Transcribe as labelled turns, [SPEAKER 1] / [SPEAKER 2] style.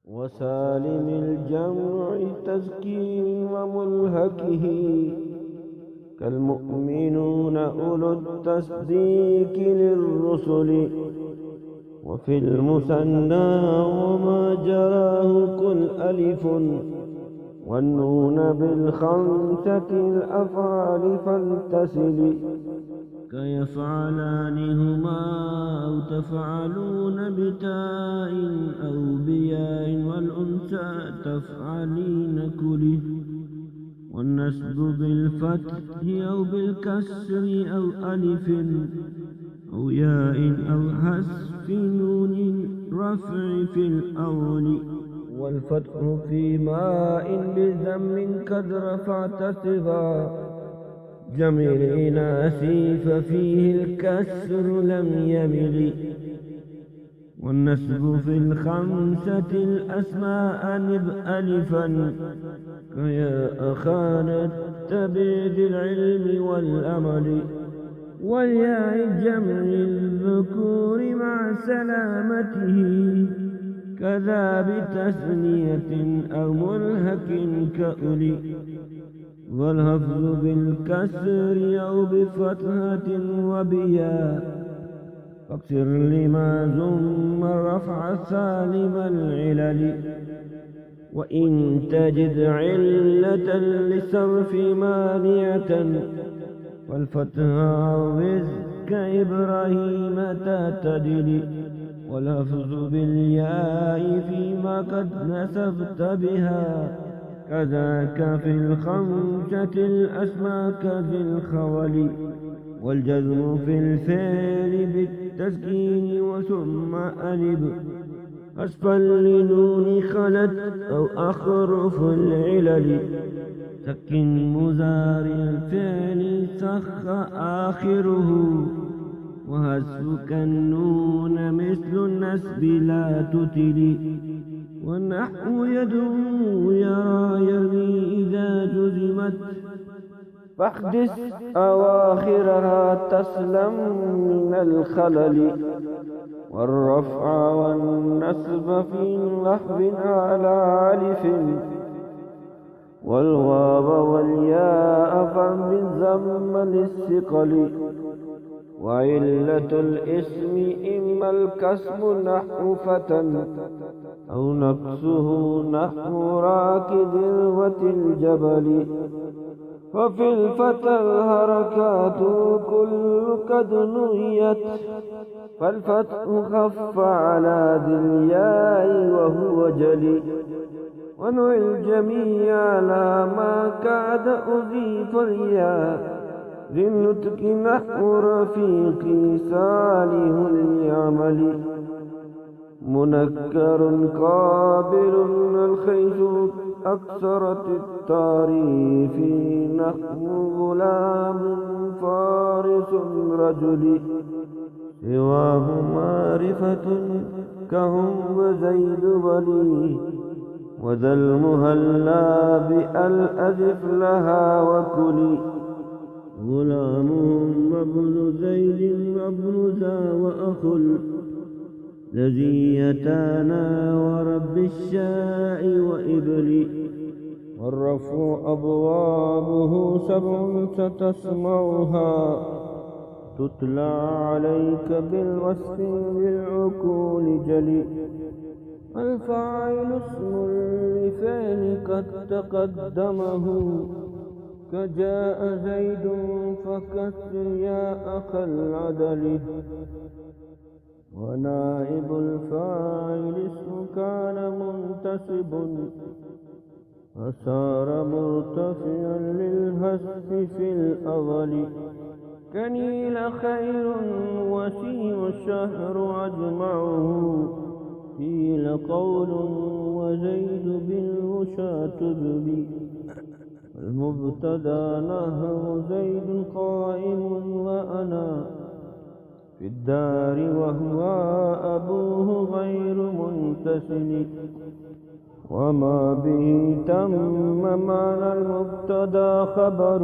[SPEAKER 1] وسالم الجمع تزكي وملهكه كالمؤمنون أولو التصديق للرسل. وفي المثنى وما جراه كل ألف والنون بالخمسة الأفعال فانتسل كيفعلانهما أو تفعلون بتاء أو بياء والأنثى تفعلين كله. والنسب بالفتح أو بالكسر أو ألف أو ياء أو حذف نون رفع في الأول. والفتح في ماء بذم قد رفعت صغا جمع الإناث ففيه الكسر لم يمل. والنسب في الخمسة الأسماء نب ألفا كيا أخانا التبع العلم والأمل. والياء جمع الذكور مع سلامته كذا بتثنية أو ملهك كأولي. والهفظ بالكسر أو بفتحة وبياء فاكسر لما ثم رفع سالم العلل. وإن تجد علة للصرف مانعة فالفتح عوز كإبراهيم تعتدل. واللفظ بالياء فيما قد نسبت بها كذاك في الخمسة الأسماء كذي الخول. والجزم في الفعل بالتسكين وثم ألب أسفل لنون خلت أو أخرف العلل. سكن مزارع الفعل سخ آخره وهزفك النون مثل النسب لا تتل. والنحو يدعو يرى يرمي إذا جزمت فاحدث أواخرها تسلم من الخلل. والرفع والنسب في لحظ على ألف والواو والياء فبالذم للثقل. وعلة الاسم إما الكسب نحو فتى أو نقصه نحو راكد ذروة الجبل. وفي الفتى الحركات كل قد نهيت فالفتح خف على ذي الياء وهو جلي. ونوع الجميع على ما كاد أضيف الياء ذي النطق نحو رفيقي صالح اليعمل. منكر قابل الخيس أكثرت التعريف نحو غلام فارس رجل. سواه معرفة كهم وزيد ولي وذا المهلا بألأذف لها وكلي. غلامهم وابن زيد وابن ذا وأخل الذي يتانا ورب الشاء وإبلي. والرفع أبوابه سبع ستسمعها تتلى عليك بالوصف بالعقول جلي. الفاعل اسم لفعل قد تقدمه كجاء زيد فكسر يا أخ العدل. ونائب الفاعل اسم كان منتسب فصار مرتفعا للهسف في الأول. كنيل خير وسيم الشهر أجمعه قيل قول وزيد بالوشى تبلي. المبتدا نهر زيد قائم وأنا في الدار وهو أبوه غير منتسل. وما به تم معنى المبتدا خبر